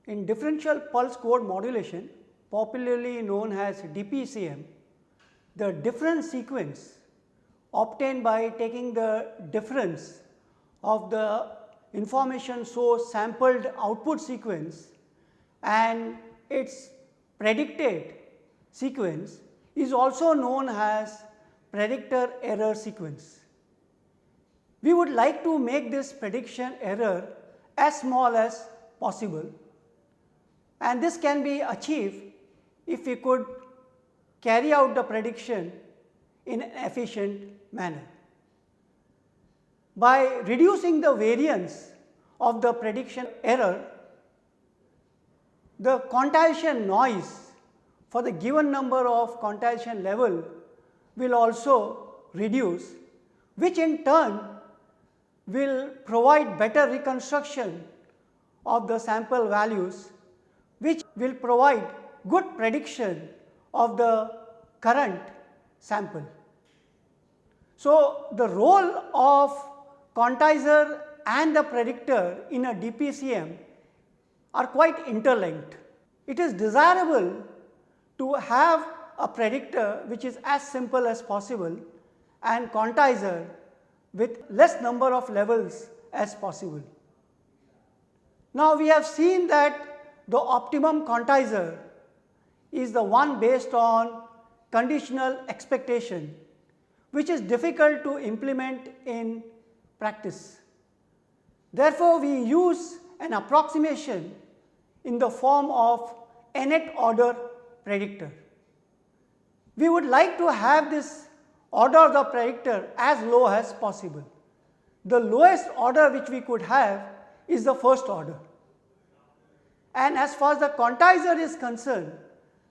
In differential pulse code modulation, popularly known as DPCM, the difference sequence obtained by taking the difference of the information source sampled output sequence and its predicted sequence is also known as predictor error sequence. We would like to make this prediction error as small as possible, and this can be achieved if we could carry out the prediction in an efficient manner. By reducing the variance of the prediction error, the quantization noise for the given number of quantization level will also reduce, which in turn will provide better reconstruction of the sample values, which will provide good prediction of the current sample. So, the role of quantizer and the predictor in a DPCM are quite interlinked. It is desirable to have a predictor which is as simple as possible and quantizer with less number of levels as possible. Now, we have seen that the optimum quantizer is the one based on conditional expectation, which is difficult to implement in practice. Therefore, we use an approximation in the form of nth order predictor. We would like to have this order of the predictor as low as possible. The lowest order which we could have is the first order. And as far as the quantizer is concerned,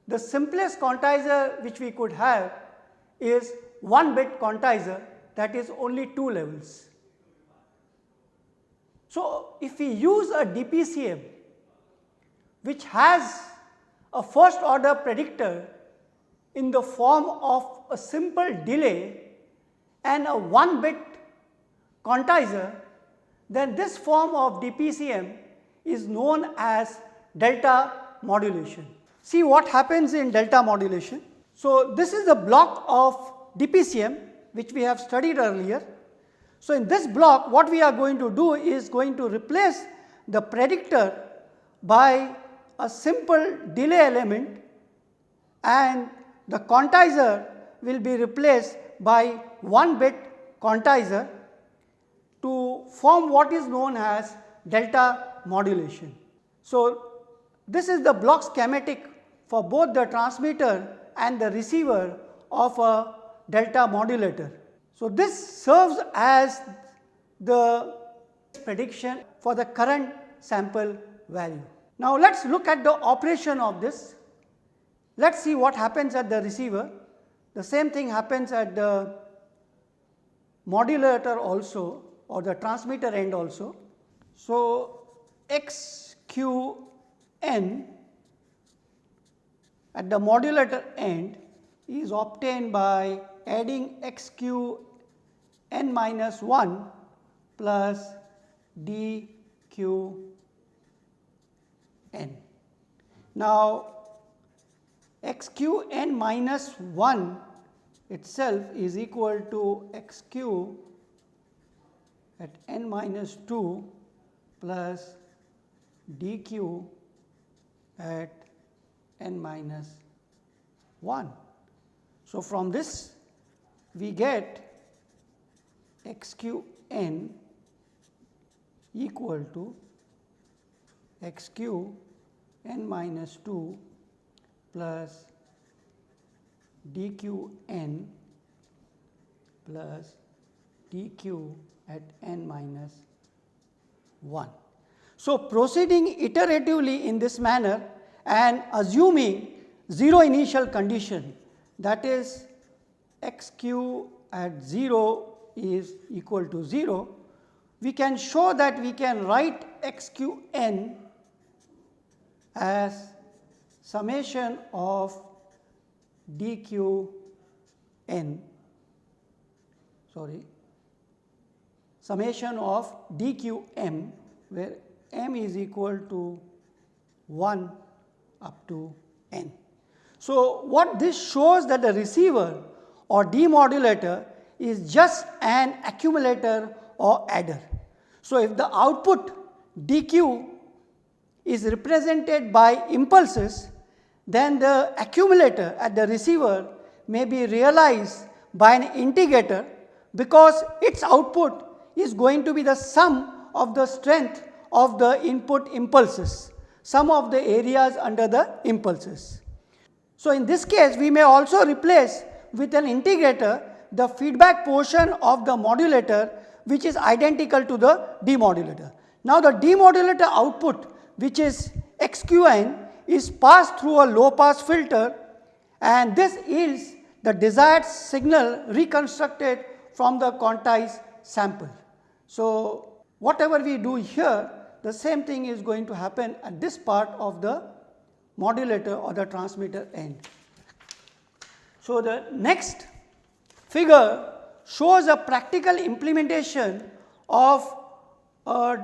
the simplest quantizer which we could have is 1-bit quantizer, that is only 2 levels. So, if we use a DPCM which has a first order predictor in the form of a simple delay and a 1-bit quantizer, then this form of DPCM is known as delta modulation. See what happens in delta modulation. So, this is the block of DPCM which we have studied earlier. So, in this block what we are going to do is going to replace the predictor by a simple delay element, and the quantizer will be replaced by 1-bit quantizer to form what is known as delta modulation. So, this is the block schematic for both the transmitter and the receiver of a delta modulator. So, this serves as the prediction for the current sample value. Now, let us look at the operation of this. Let us see what happens at the receiver. The same thing happens at the modulator also, or the transmitter end also. So, XQN at the modulator end is obtained by adding XQN minus 1 plus DQN. Now, XQN minus 1 itself is equal to XQ at n minus 2 plus DQ at n minus 1. So, from this we get XQN equal to XQ n minus 2 plus DQN plus DQ at n minus 1. So, proceeding iteratively in this manner and assuming 0 initial condition, that is XQ at 0 is equal to 0, we can show that we can write XQN as summation of DQN, summation of DQM, where m is equal to 1 up to n. So, what this shows that the receiver or demodulator is just an accumulator or adder. So, if the output dq is represented by impulses, then the accumulator at the receiver may be realized by an integrator, because its output is going to be the sum of the strength of the input impulses, sum of the areas under the impulses. So, in this case we may also replace with an integrator the feedback portion of the modulator, which is identical to the demodulator. Now, the demodulator output, which is xqn, is passed through a low pass filter, and this yields the desired signal reconstructed from the quantized sample. So, whatever we do here, the same thing is going to happen at this part of the modulator or the transmitter end. So, the next figure shows a practical implementation of a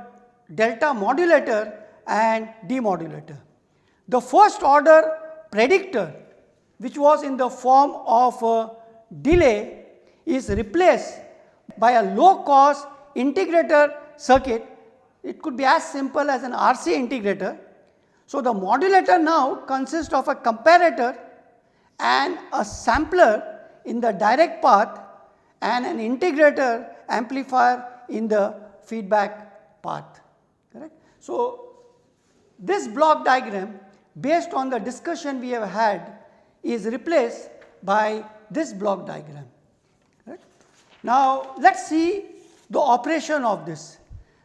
delta modulator and demodulator. The first order predictor, which was in the form of a delay, is replaced by a low cost integrator circuit. It could be as simple as an RC integrator. So, the modulator now consists of a comparator and a sampler in the direct path and an integrator amplifier in the feedback path, correct. So, this block diagram, based on the discussion we have had, is replaced by this block diagram. Right? Now, let us see the operation of this.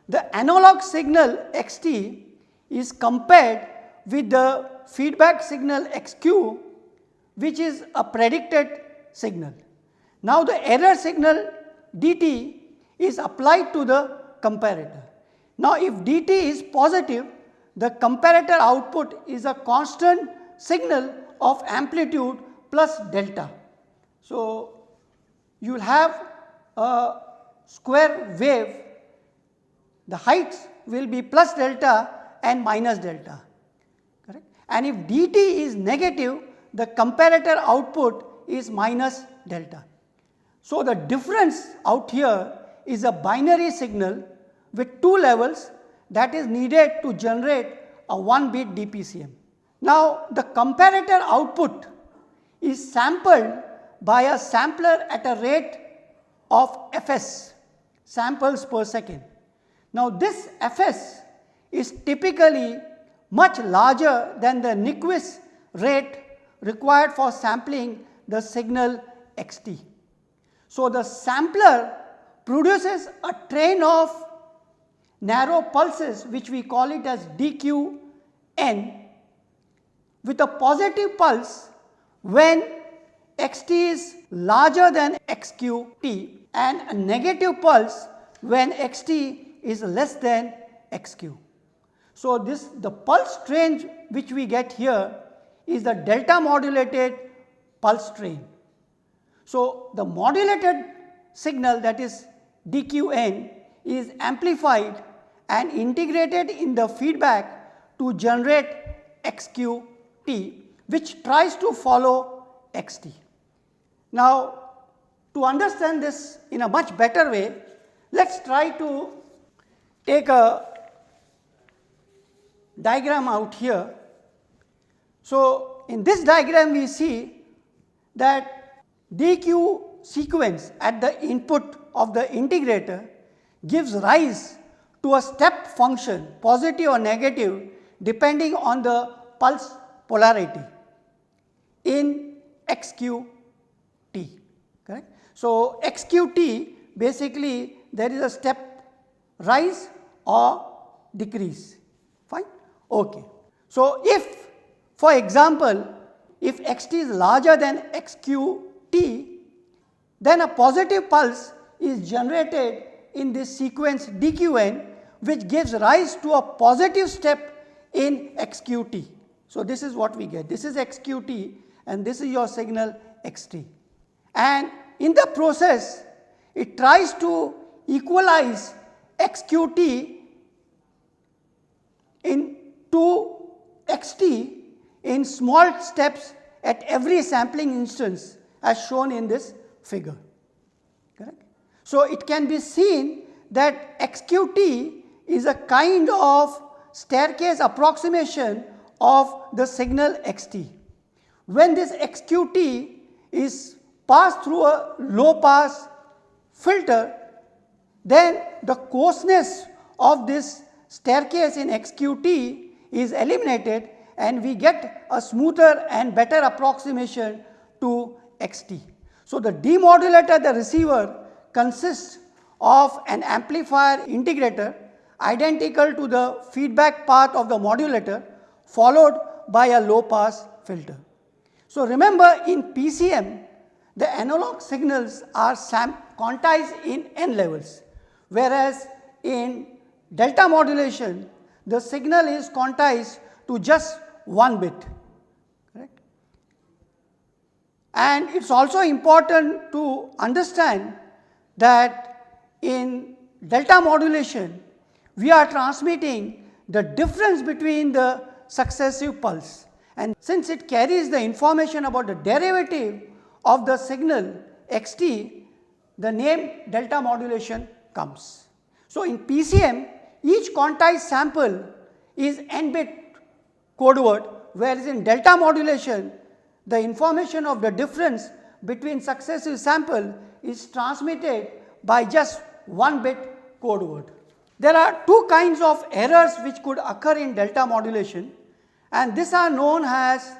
The analog signal xt is compared with the feedback signal xq, which is a predicted signal. Now, the error signal dt is applied to the comparator. Now, if dt is positive, the comparator output is a constant signal of amplitude plus delta. So, you will have a square wave, the heights will be plus delta and minus delta, correct. And if dt is negative, the comparator output is minus delta. So, the difference out here is a binary signal with two levels that is needed to generate a 1 bit DPCM. Now, the comparator output is sampled by a sampler at a rate of fs, samples per second. Now, this fs is typically much larger than the Nyquist rate required for sampling the signal xt. So, the sampler produces a train of narrow pulses, which we call it as dqn, with a positive pulse when xt is larger than xqt and a negative pulse when xt is less than xq. So, the pulse train which we get here is the delta modulated pulse train. So, the modulated signal, that is dqn, is amplified and integrated in the feedback to generate xqt, which tries to follow xt. Now, to understand this in a much better way, let us try to take a diagram out here. So, in this diagram we see that dq sequence at the input of the integrator gives rise to a step function, positive or negative, depending on the pulse polarity in xqt, correct. So, xqt, basically there is a step rise or decrease, fine, okay. So, if for example, if xt is larger than xqt, then a positive pulse is generated in this sequence dqn, which gives rise to a positive step in xqt. So, this is what we get, this is xqt and this is your signal xt, and in the process it tries to equalize xqt into xt in small steps at every sampling instance as shown in this figure. Correct? So, it can be seen that xqt is a kind of staircase approximation of the signal xt. When this xqt is passed through a low pass filter, then the coarseness of this staircase in xqt is eliminated and we get a smoother and better approximation to xt. So, the demodulator, the receiver, consists of an amplifier integrator identical to the feedback path of the modulator followed by a low pass filter. So, remember in PCM the analog signals are quantized in n levels, whereas in delta modulation the signal is quantized to just 1 bit. Correct? And it is also important to understand that in delta modulation we are transmitting the difference between the successive pulse, and since it carries the information about the derivative of the signal xt, the name delta modulation comes. So, in PCM each quantized sample is n bit code word, whereas in delta modulation the information of the difference between successive sample is transmitted by just 1 bit code word. There are two kinds of errors which could occur in delta modulation, and these are known as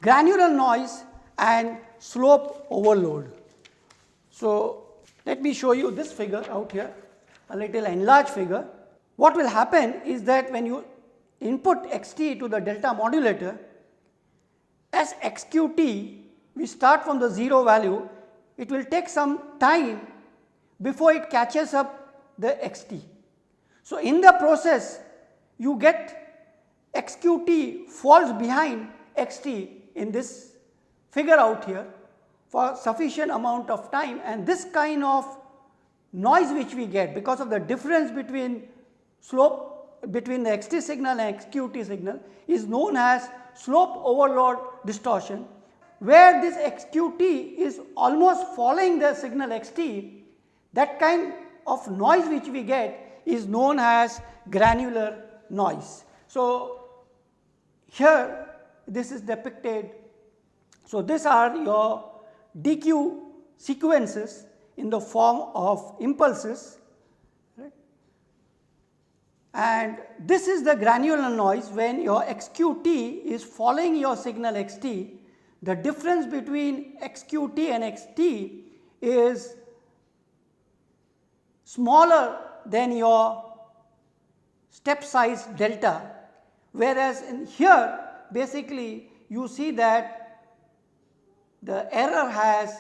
granular noise and slope overload. So, let me show you this figure out here, a little enlarged figure. What will happen is that when you input xt to the delta modulator, as xqt we start from the 0 value, it will take some time before it catches up the xt. So, in the process you get xqt falls behind xt in this figure out here for sufficient amount of time, and this kind of noise which we get because of the difference between slope between the xt signal and xqt signal is known as slope overload distortion, where this xqt is almost following the signal xt. That kind of noise which we get is known as granular noise. So, here this is depicted. So, these are your DQ sequences in the form of impulses, right? And this is the granular noise when your xqt is following your signal xt. The difference between xqt and xt is smaller than your step size delta, whereas in here basically you see that the error has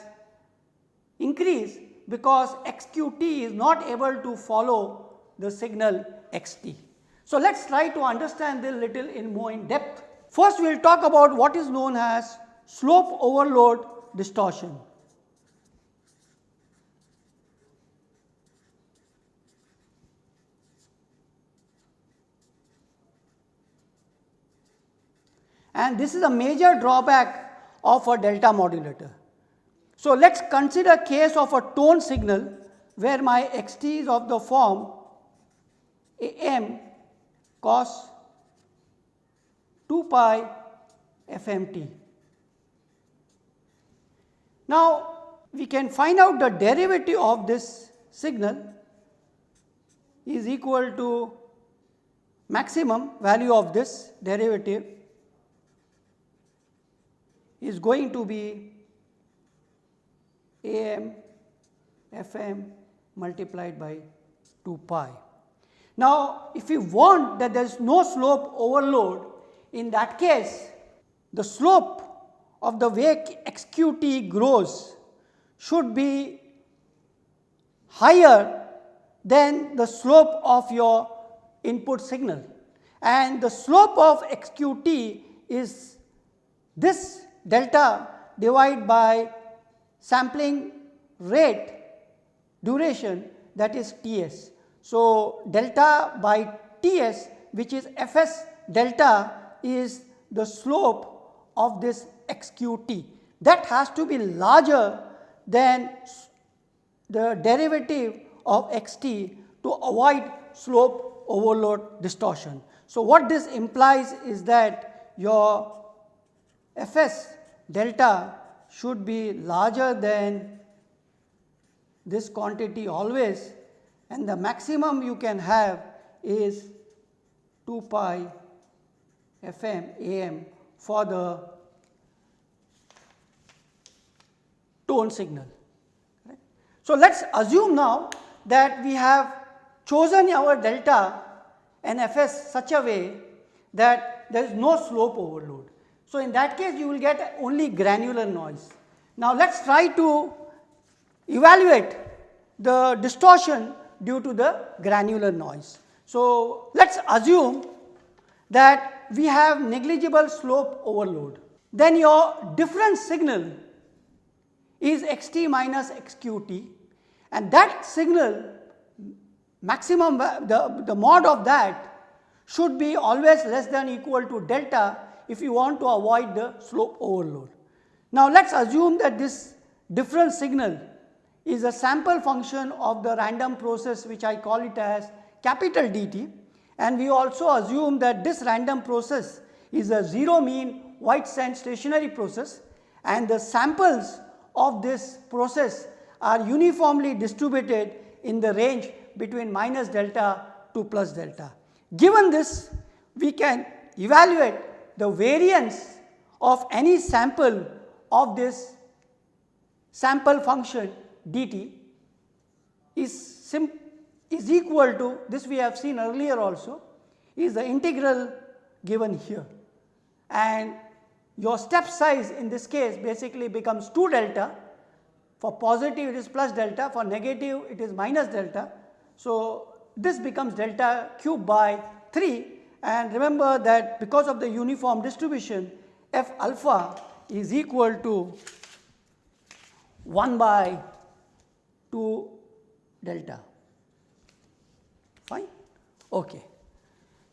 increased because xqt is not able to follow the signal xt. So, let us try to understand this little in more in depth. First we will talk about what is known as slope overload distortion. And this is a major drawback of a delta modulator. So, let us consider a case of a tone signal where my xt is of the form am cos 2 pi fmt. Now, we can find out the derivative of this signal is equal to maximum value of this derivative is going to be am fm multiplied by 2 pi. Now, if we want that there is no slope overload, in that case the slope of the way xqt grows should be higher than the slope of your input signal, and the slope of xqt is this delta divided by sampling rate duration, that is Ts. So, delta by Ts, which is Fs delta, is the slope of this xqt. That has to be larger than the derivative of xt to avoid slope overload distortion. So, what this implies is that your Fs delta should be larger than this quantity always, and the maximum you can have is 2 pi Fm Am for the tone signal. Right. So, let us assume now that we have chosen our delta and Fs such a way that there is no slope overload. So, in that case you will get only granular noise. Now, let us try to evaluate the distortion due to the granular noise. So, let us assume that we have negligible slope overload. Then your difference signal is xt minus xqt, and that signal maximum the mod of that should be always less than equal to delta if you want to avoid the slope overload. Now, let us assume that this difference signal is a sample function of the random process, which I call it as capital DT, and we also assume that this random process is a zero mean white sand stationary process, and the samples of this process are uniformly distributed in the range between minus delta to plus delta. Given this, we can evaluate the variance of any sample of this sample function dt is equal to, this we have seen earlier also, is the integral given here, and your step size in this case basically becomes 2 delta. For positive it is plus delta, for negative it is minus delta. So, this becomes delta cube by 3, and remember that because of the uniform distribution, f alpha is equal to 1 by 2 delta. Fine? Okay.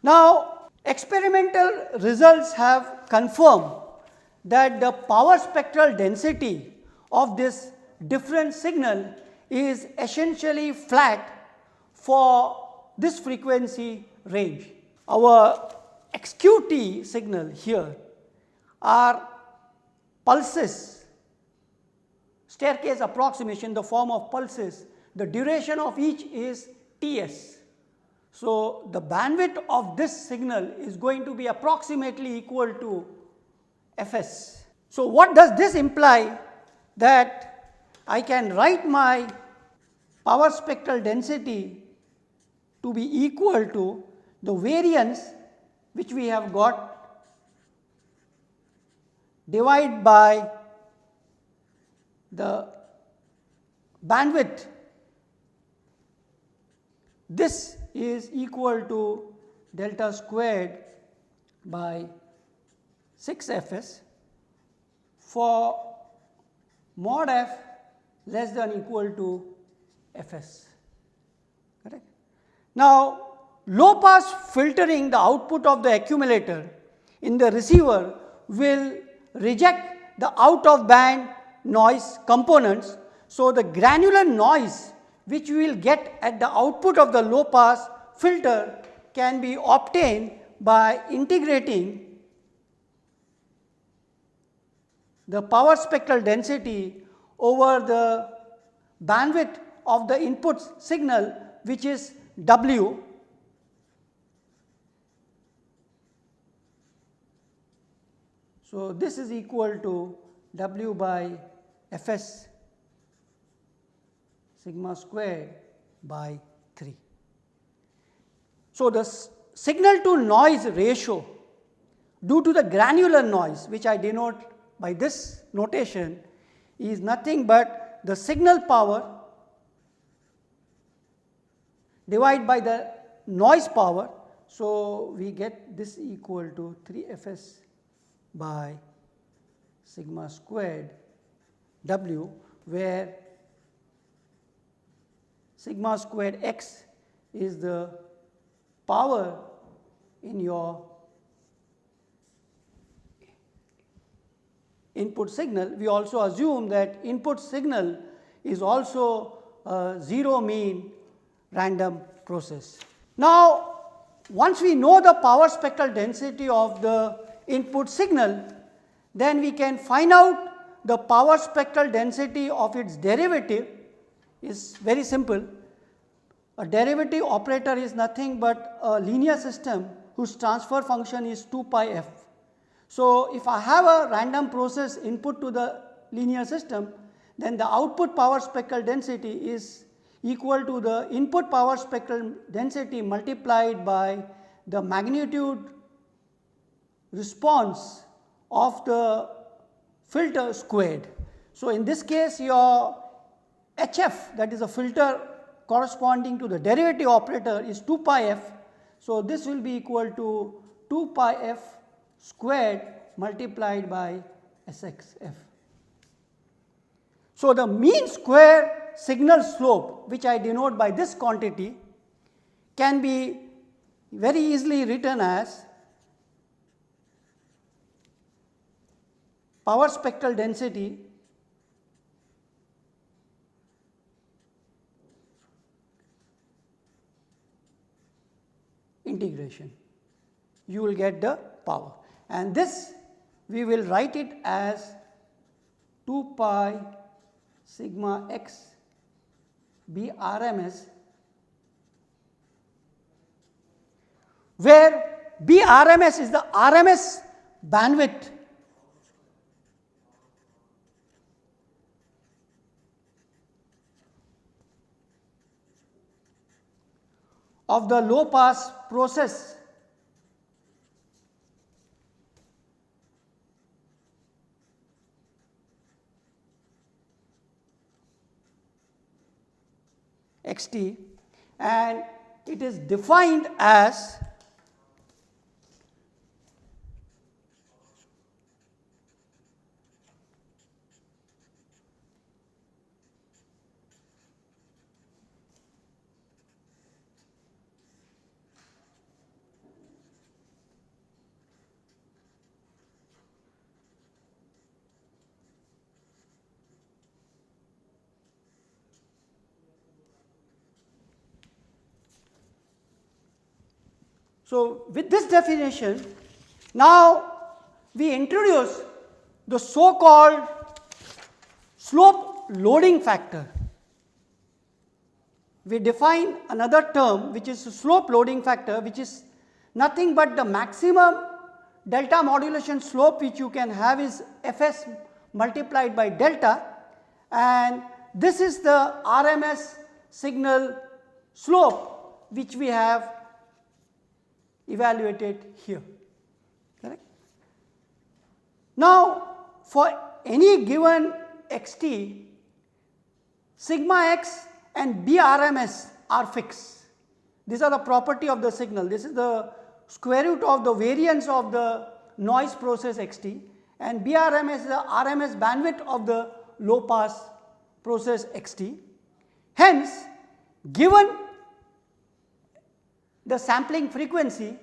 Now, experimental results have confirmed that the power spectral density of this different signal is essentially flat for this frequency range. Our xqt signal here are pulses, staircase approximation in the form of pulses. The duration of each is Ts. So, the bandwidth of this signal is going to be approximately equal to Fs. So, what does this imply? That I can write my power spectral density to be equal to the variance which we have got divided by the bandwidth. This is equal to delta squared by 6 Fs for mod f less than equal to Fs. Correct. Now, low pass filtering the output of the accumulator in the receiver will reject the out of band noise components. So, the granular noise which we will get at the output of the low pass filter can be obtained by integrating the power spectral density over the bandwidth of the input signal, which is W, so this is equal to W by Fs sigma squared by 3. So, the signal to noise ratio due to the granular noise, which I denote by this notation, is nothing but the signal power divided by the noise power. So, we get this equal to 3 Fs by sigma squared W, where sigma squared x is the power in your input signal, we also assume that input signal is also a zero mean random process. Now, once we know the power spectral density of the input signal, then we can find out the power spectral density of its derivative. Is very simple. A derivative operator is nothing but a linear system whose transfer function is 2 pi f. So, if I have a random process input to the linear system, then the output power spectral density is equal to the input power spectral density multiplied by the magnitude response of the filter squared. So, in this case your HF, that is a filter corresponding to the derivative operator, is 2 pi f. So, this will be equal to 2 pi f squared multiplied by Sxf. So, the mean square signal slope, which I denote by this quantity, can be very easily written as power spectral density integration. You will get the power, and this we will write it as 2 pi sigma x B RMS, where B RMS is the RMS bandwidth of the low pass process xt, and it is defined as so, with this definition, now we introduce the so called slope loading factor. We define another term which is slope loading factor, which is nothing but the maximum delta modulation slope which you can have is Fs multiplied by delta, and this is the RMS signal slope which we have evaluated here, correct. Now, for any given xt, sigma x and B RMS are fixed. These are the property of the signal. This is the square root of the variance of the noise process xt, and B RMS is the RMS bandwidth of the low pass process xt. Hence, given the sampling frequency,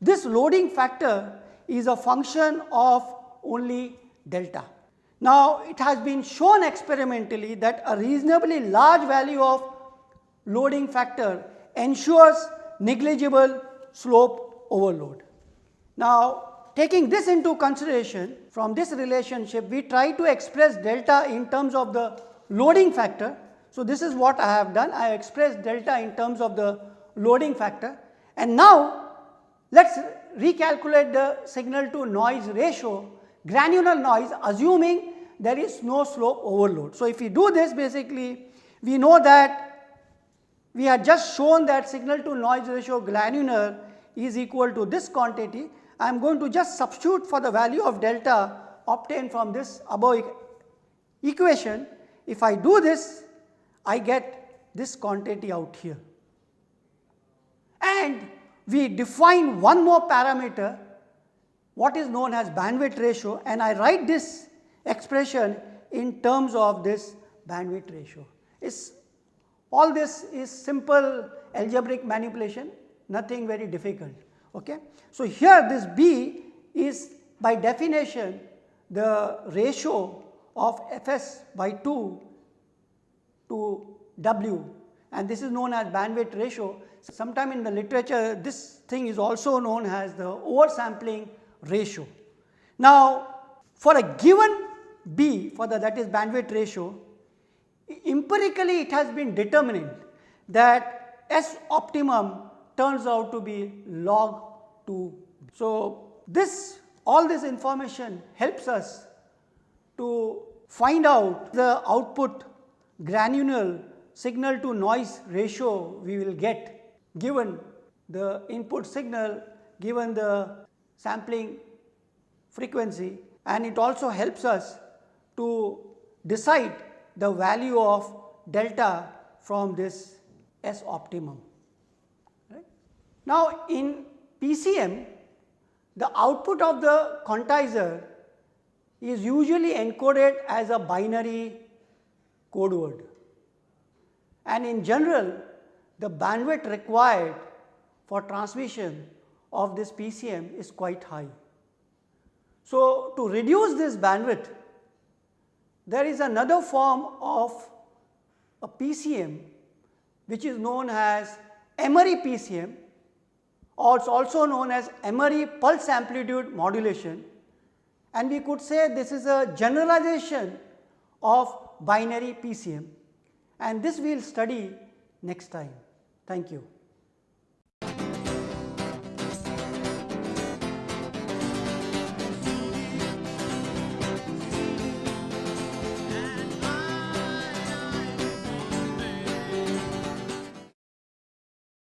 this loading factor is a function of only delta. Now, it has been shown experimentally that a reasonably large value of loading factor ensures negligible slope overload. Now, taking this into consideration, from this relationship we try to express delta in terms of the loading factor. So, this is what I have done. I have expressed delta in terms of the loading factor, and now let us recalculate the signal to noise ratio, granular noise, assuming there is no slope overload. So, if we do this, basically we know that we had just shown that signal to noise ratio granular is equal to this quantity. I am going to just substitute for the value of delta obtained from this above equation. If I do this, I get this quantity out here. And we define one more parameter, what is known as bandwidth ratio, and I write this expression in terms of this bandwidth ratio. All this is simple algebraic manipulation, nothing very difficult. Okay? So, here this B is by definition the ratio of Fs by 2 to W, and this is known as bandwidth ratio. Sometime in the literature this thing is also known as the oversampling ratio. Now, for a given B, for the that is bandwidth ratio, empirically it has been determined that S optimum turns out to be log 2. So, all this information helps us to find out the output granular signal to noise ratio we will get given the input signal, given the sampling frequency, and it also helps us to decide the value of delta from this S optimum. Right. Now, in PCM, the output of the quantizer is usually encoded as a binary code word, and in general the bandwidth required for transmission of this PCM is quite high. So, to reduce this bandwidth, there is another form of a PCM which is known as M-ary PCM, or it is also known as M-ary pulse amplitude modulation, and we could say this is a generalization of binary PCM, and this we will study next time. Thank you.